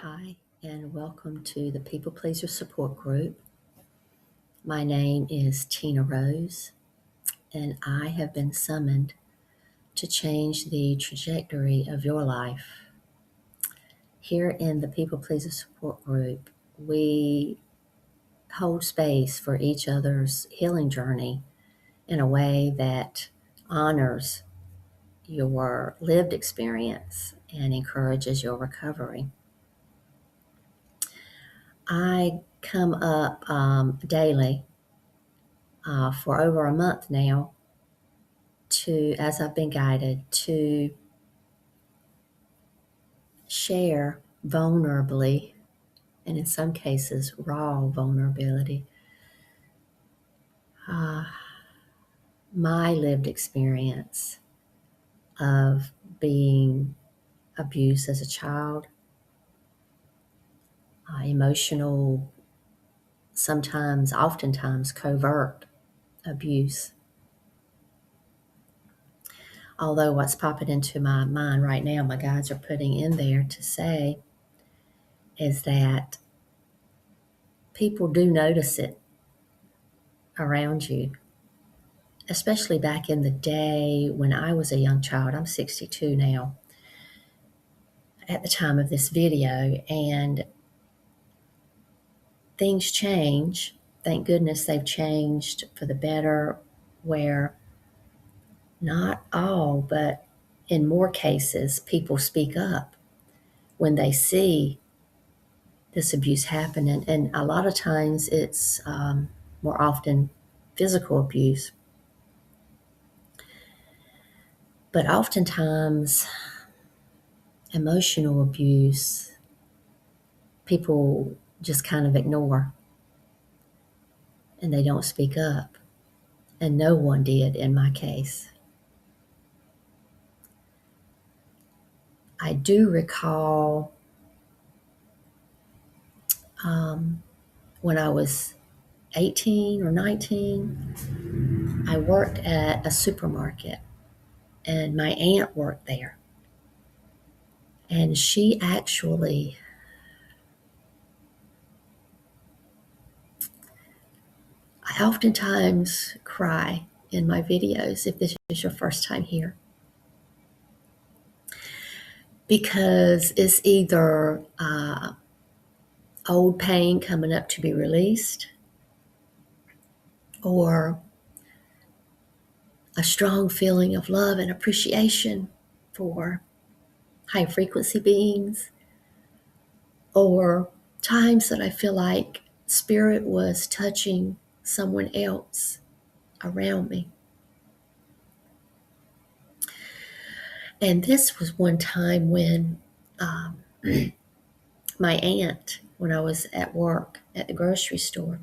Hi, and welcome to the People Pleaser Support Group. My name is Tina Rose, and I have been summoned to change the trajectory of your life. Here in the People Pleaser Support Group, we hold space for each other's healing journey in a way that honors your lived experience and encourages your recovery. I come up daily for over a month now as I've been guided, to share vulnerably, and in some cases, raw vulnerability, uh, my lived experience of being abused as a child, emotional, sometimes, oftentimes covert abuse. Although what's popping into my mind right now, my guides are putting in there to say, is that people do notice it around you, especially back in the day when I was a young child. I'm 62 now at the time of this video, and things change. Thank goodness they've changed for the better, where not all, but in more cases, people speak up when they see this abuse happening. And a lot of times it's more often physical abuse. But oftentimes, emotional abuse, people just kind of ignore and they don't speak up. And no one did in my case. I do recall when I was 18 or 19, I worked at a supermarket and my aunt worked there. And she actually, I oftentimes cry in my videos if this is your first time here, because it's either old pain coming up to be released, or a strong feeling of love and appreciation for high frequency beings, or times that I feel like spirit was touching someone else around me. And this was one time when my aunt, when I was at work at the grocery store,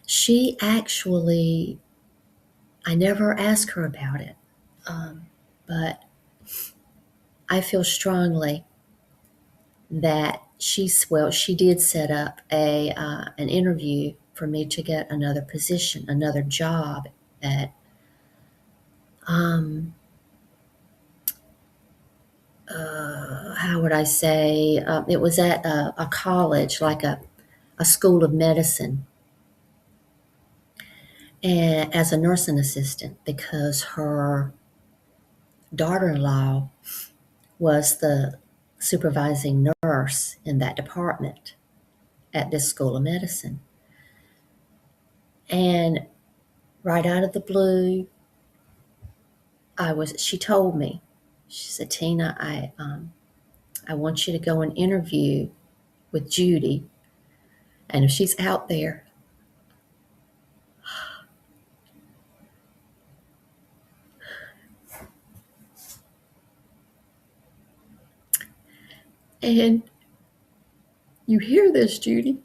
she actually, I never asked her about it, but I feel strongly that she did set up an interview for me to get another position, another job at how would I say, it was at a college, like a school of medicine, and as a nursing assistant, because her daughter-in-law was the supervising nurse in that department at this school of medicine. And right out of the blue, she told me, she said, Tina, I want you to go and interview with Judy. And if she's out there, and you hear this, Judy,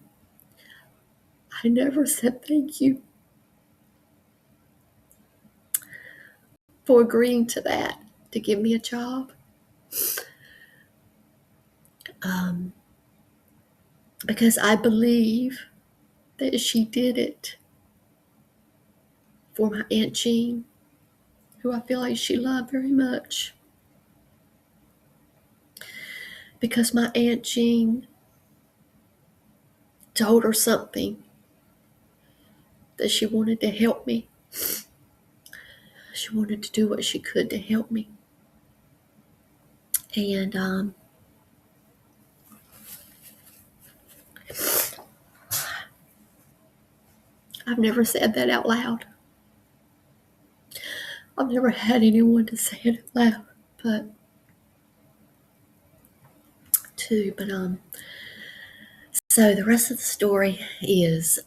I never said thank you for agreeing to that, to give me a job. Because I believe that she did it for my Aunt Jean, who I feel like she loved very much. because my Aunt Jean told her something that she wanted to help me. She wanted to do what she could to help me. And I've never said that out loud. I've never had anyone to say it out loud, but so the rest of the story is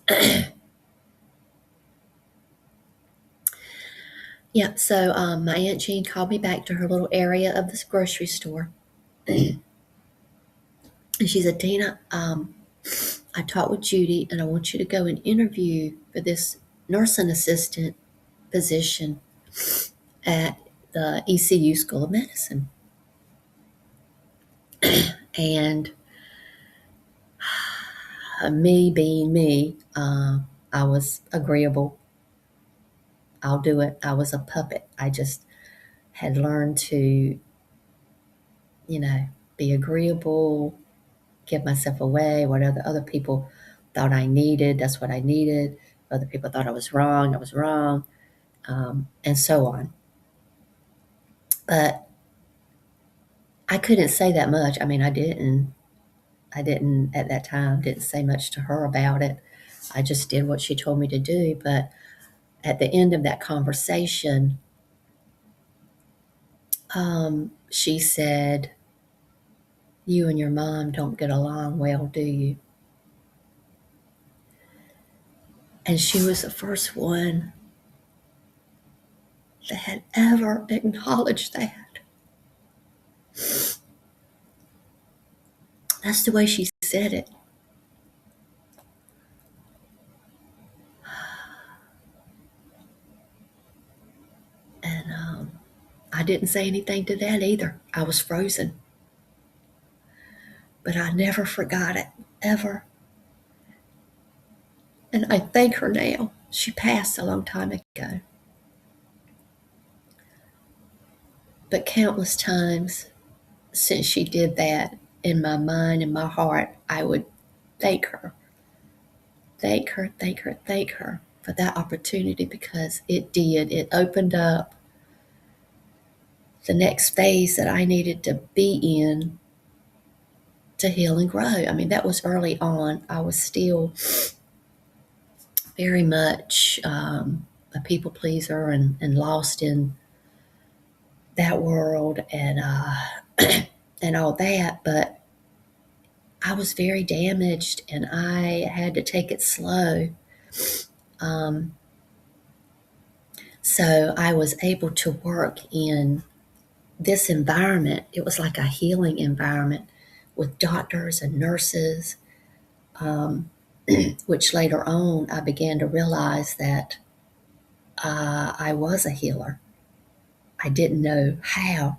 yeah. So my Aunt Jean called me back to her little area of this grocery store, and she said, "Tina, I talked with Judy, and I want you to go and interview for this nursing assistant position at the ECU School of Medicine." And me being me, I was agreeable. I'll do it. I was a puppet. I just had learned to, you know, be agreeable, give myself away. What other people thought I needed, that's what I needed. Other people thought I was wrong, and so on. But I couldn't say that much. I mean, I didn't. I didn't at that time. Didn't say much to her about it. I just did what she told me to do. But at the end of that conversation, she said, "You and your mom don't get along well, do you?" And she was the first one that had ever acknowledged that. That's the way she said it. And I didn't say anything to that either. I was frozen. But I never forgot it, ever. And I thank her now. She passed a long time ago. But countless times since she did that, in my mind and my heart, I would thank her, thank her, thank her, thank her for that opportunity, because it did. It opened up the next phase that I needed to be in to heal and grow. I mean, that was early on. I was still very much a people pleaser and lost in that world and and all that. But I was very damaged, and I had to take it slow. Um, so I was able to work in this environment. It was like a healing environment with doctors and nurses, um, which later on I began to realize that I was a healer. I didn't know how.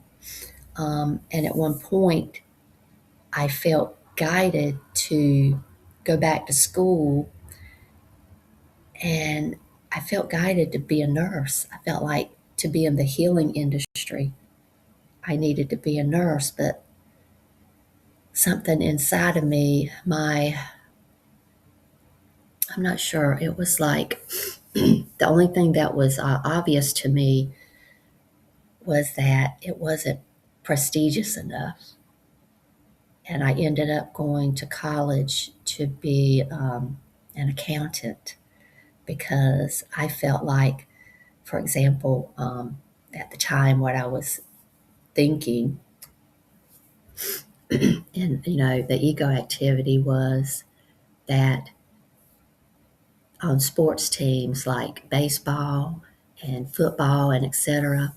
And at one point, I felt guided to go back to school, and I felt guided to be a nurse. I felt like to be in the healing industry, I needed to be a nurse, but something inside of me, I'm not sure, it was like the only thing that was obvious to me was that it wasn't prestigious enough. And I ended up going to college to be an accountant, because I felt like, for example, at the time, what I was thinking, and the ego activity was that on sports teams like baseball and football and etc.,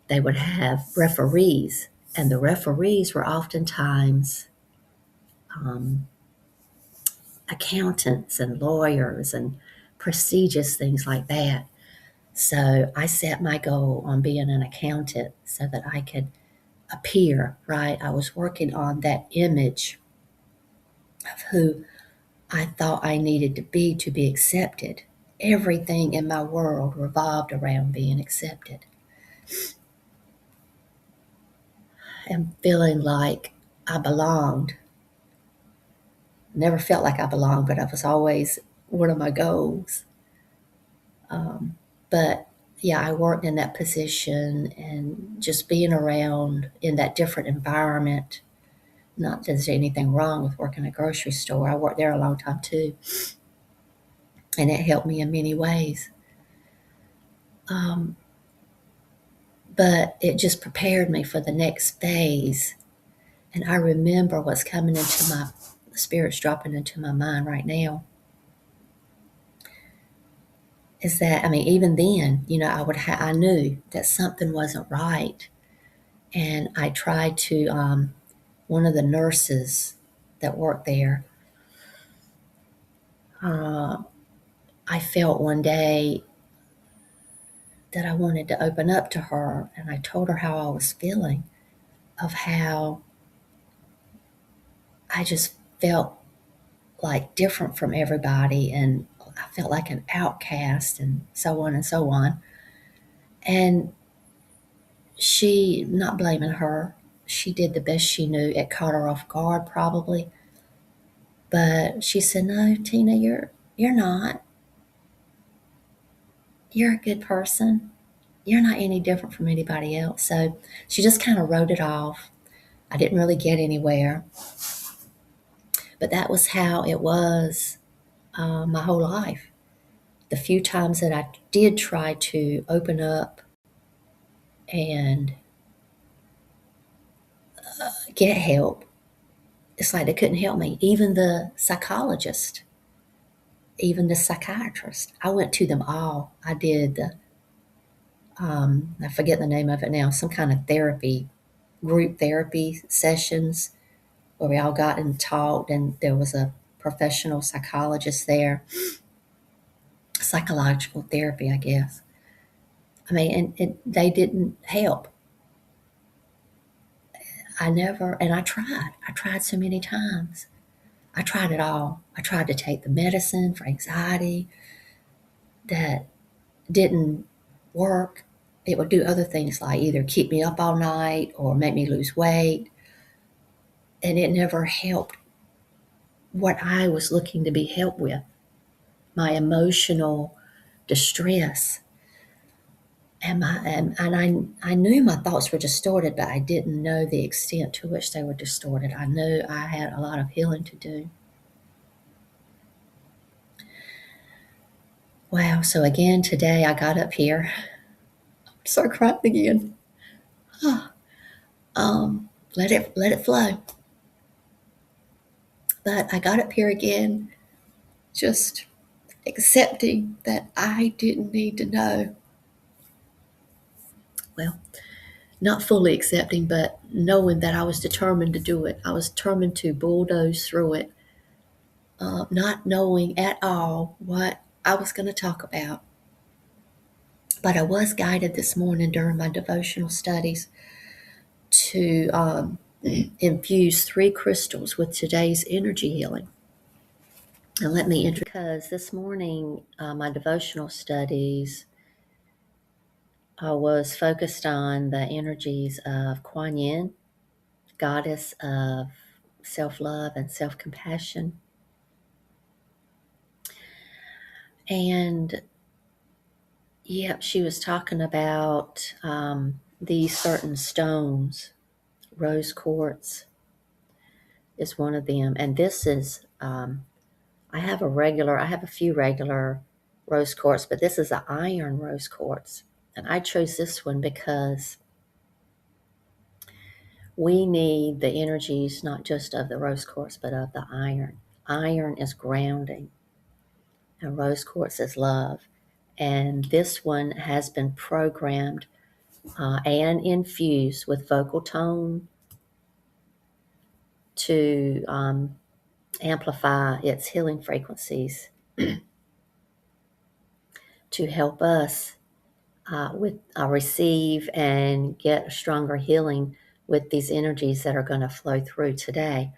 they would have referees, and the referees were oftentimes um, accountants and lawyers and prestigious things like that. So I set my goal on being an accountant so that I could appear, right? I was working on that image of who I thought I needed to be accepted. Everything in my world revolved around being accepted and feeling like I belonged. Never felt like I belonged, but it was always one of my goals. But yeah, I worked in that position and just being around in that different environment. Not that there's anything wrong with working at a grocery store. I worked there a long time too, and it helped me in many ways. Um, but it just prepared me for the next phase. And I remember what's coming into my the spirit's dropping into my mind right now is that, I mean, even then, I knew that something wasn't right, and I tried to. One of the nurses that worked there, uh, I felt one day that I wanted to open up to her, and I told her how I was feeling, of how I just felt like different from everybody, and I felt like an outcast, and so on and so on. And she, not blaming her, she did the best she knew. It caught her off guard, probably, but she said, "No, Tina, you're not. You're a good person. You're not any different from anybody else." So she just kind of wrote it off. I didn't really get anywhere, but that was how it was my whole life. The few times that I did try to open up and get help, it's like they couldn't help me. Even the psychologist, even the psychiatrist, I went to them all. I did I forget the name of it now, some kind of therapy, group therapy sessions where we all got and talked, and there was a professional psychologist there, psychological therapy, I guess. I mean, and they didn't help. And I tried so many times. I tried it all. I tried to take the medicine for anxiety that didn't work. It would do other things like either keep me up all night or make me lose weight. And it never helped what I was looking to be helped with, my emotional distress. And I knew my thoughts were distorted, but I didn't know the extent to which they were distorted. I knew I had a lot of healing to do. Wow. So again, today I got up here, start crying again. Let it flow. But I got up here again, just accepting that I didn't need to know. Well, not fully accepting, but knowing that I was determined to do it. I was determined to bulldoze through it, not knowing at all what I was going to talk about. But I was guided this morning during my devotional studies to infuse 3 crystals with today's energy healing. And let me introduce, because this morning my devotional studies was focused on the energies of Kuan Yin, goddess of self-love and self-compassion. And yeah, she was talking about these certain stones. Rose quartz is one of them. And this is, I have a few regular rose quartz, but this is an iron rose quartz. And I chose this one because we need the energies not just of the rose quartz, but of the iron. Iron is grounding, and rose quartz is love. And this one has been programmed and infused with vocal tone to amplify its healing frequencies to help us with receive and get a stronger healing with these energies that are going to flow through today.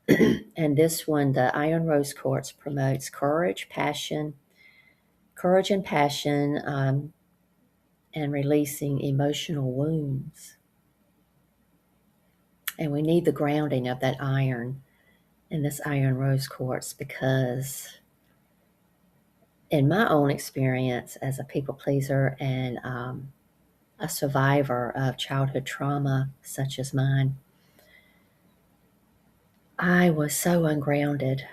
And this one, the iron rose quartz, promotes courage and passion, and releasing emotional wounds. And we need the grounding of that iron in this iron rose quartz because in my own experience as a people pleaser and a survivor of childhood trauma such as mine, I was so ungrounded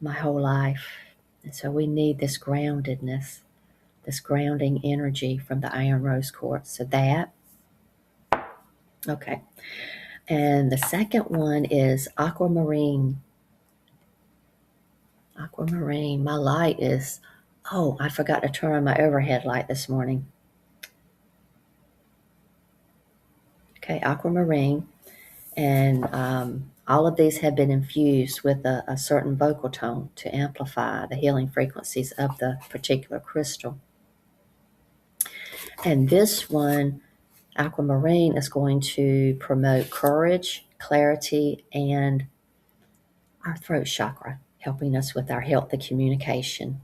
my whole life. And so we need this groundedness, this grounding energy from the iron rose quartz. So that, okay. And the second one is aquamarine. Aquamarine. My light is, oh, I forgot to turn on my overhead light this morning. Okay, aquamarine. And all of these have been infused with a certain vocal tone to amplify the healing frequencies of the particular crystal. And this one, aquamarine, is going to promote courage, clarity, and our throat chakra, helping us with our healthy communication.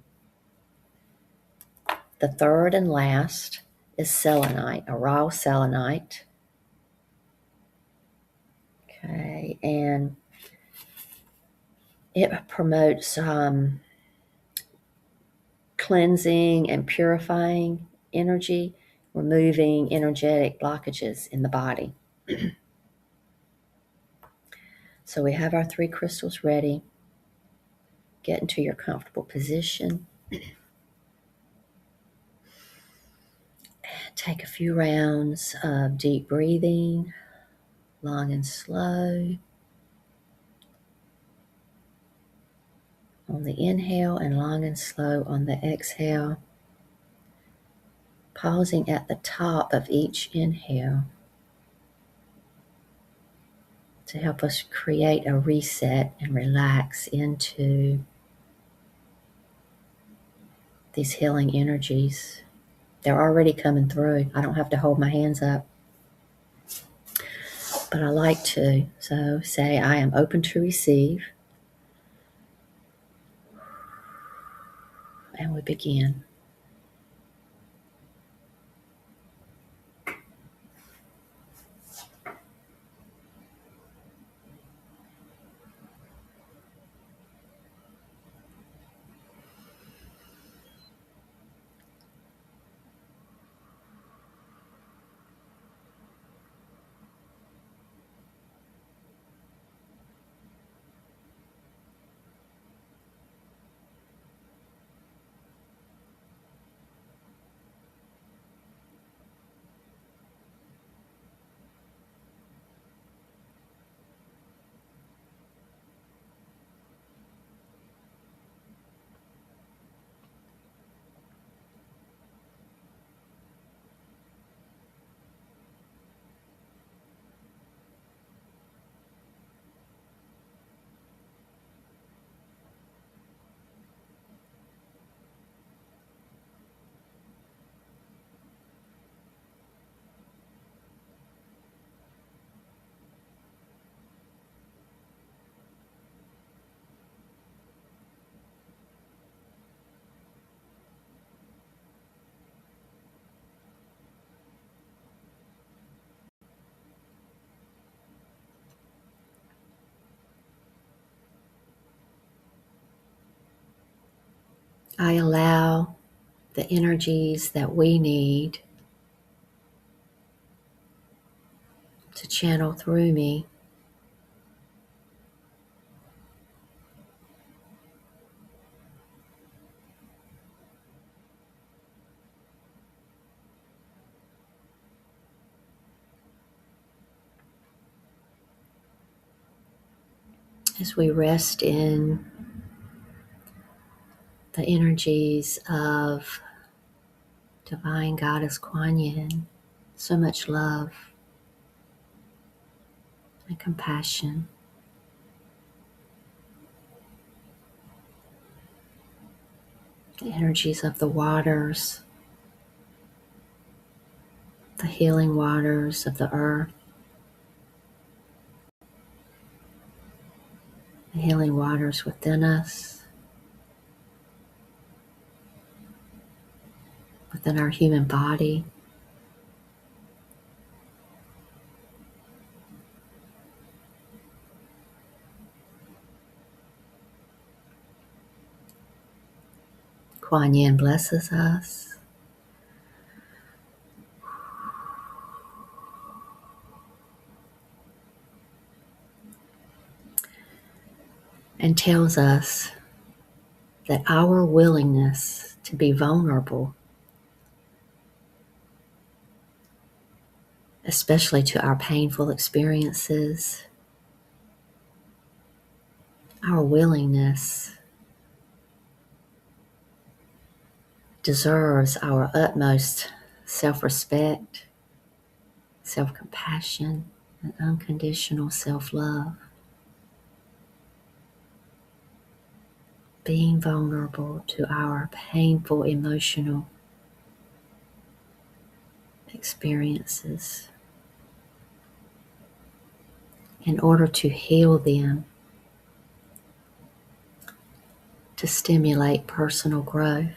The third and last is selenite, a raw selenite. Okay, and it promotes cleansing and purifying energy, removing energetic blockages in the body. So we have our 3 crystals ready. Get into your comfortable position. Take a few rounds of deep breathing, long and slow. On the inhale and long and slow on the exhale. Pausing at the top of each inhale to help us create a reset and relax into these healing energies. They're already coming through. I don't have to hold my hands up, but I like to. So say, I am open to receive. And we begin. I allow the energies that we need to channel through me. As we rest in the energies of Divine Goddess Kuan Yin, so much love and compassion. The energies of the waters, the healing waters of the earth, the healing waters within us, within our human body. Kuan Yin blesses us. And tells us that our willingness to be vulnerable, especially to our painful experiences, our willingness deserves our utmost self-respect, self-compassion, and unconditional self-love. Being vulnerable to our painful emotional experiences in order to heal them, to stimulate personal growth.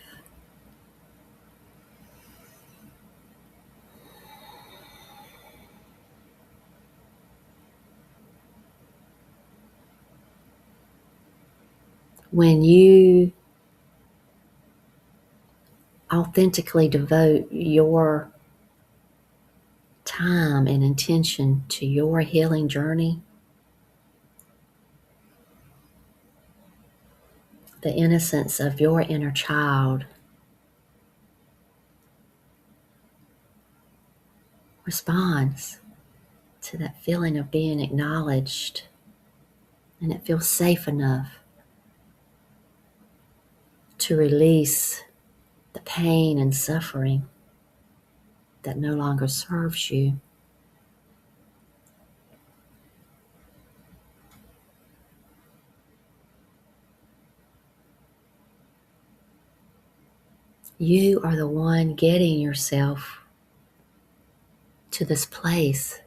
When you authentically devote your time and intention to your healing journey, the innocence of your inner child responds to that feeling of being acknowledged, and it feels safe enough to release the pain and suffering that no longer serves you. You are the one getting yourself to this place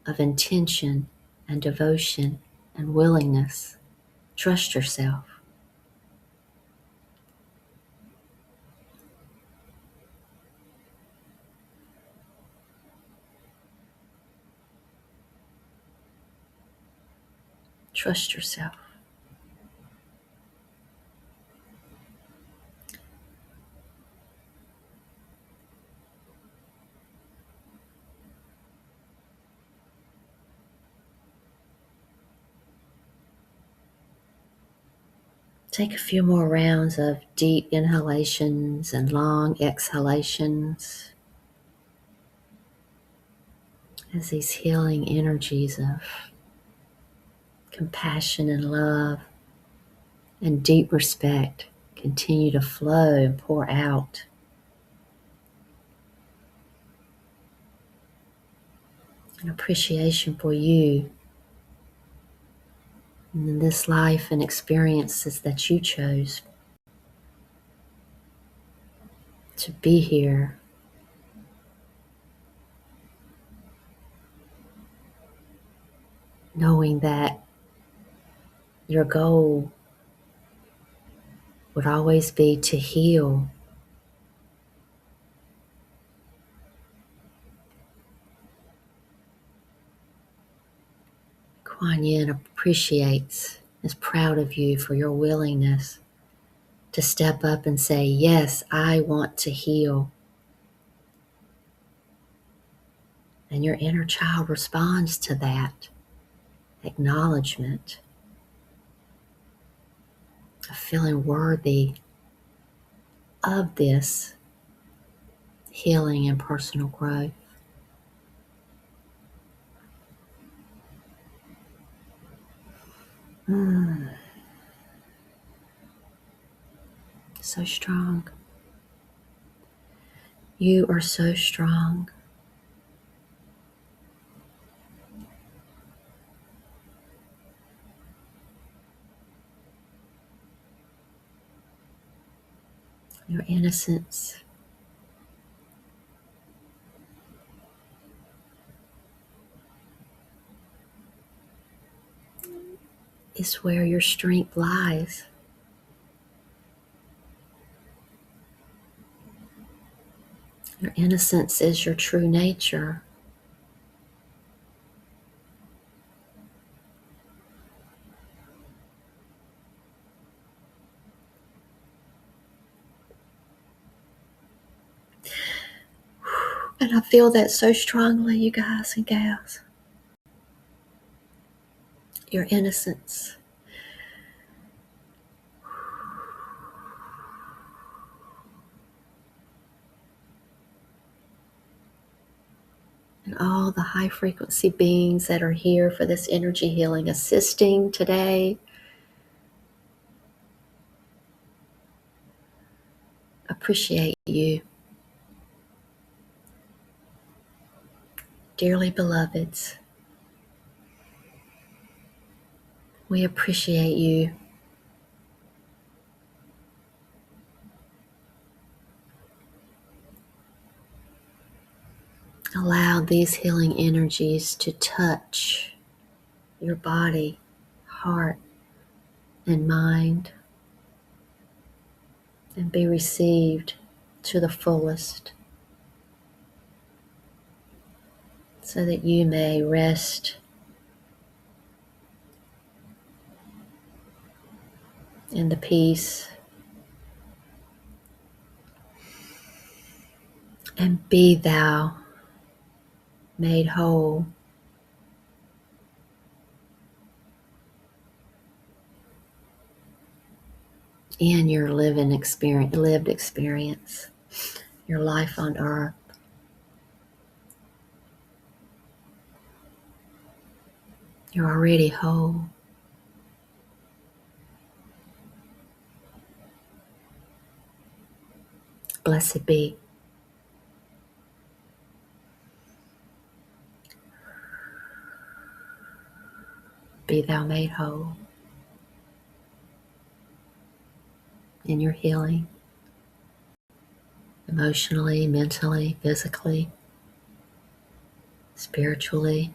of intention and devotion and willingness. Trust yourself. Trust yourself. Take a few more rounds of deep inhalations and long exhalations as these healing energies of compassion and love and deep respect continue to flow and pour out. An appreciation for you and this life and experiences that you chose to be here, knowing that your goal would always be to heal. Kuan Yin appreciates, is proud of you for your willingness to step up and say, yes, I want to heal. And your inner child responds to that acknowledgement of feeling worthy of this healing and personal growth. So strong. You are so strong. Your innocence is where your strength lies. Your innocence is your true nature. And I feel that so strongly, you guys and gals. Your innocence. And all the high frequency beings that are here for this energy healing, assisting today. Appreciate you. Dearly beloveds, we appreciate you. Allow these healing energies to touch your body, heart, and mind, and be received to the fullest, so that you may rest in the peace and be thou made whole in your lived experience, your life on earth. You're already whole. Blessed be. Be thou made whole in your healing, emotionally, mentally, physically, spiritually.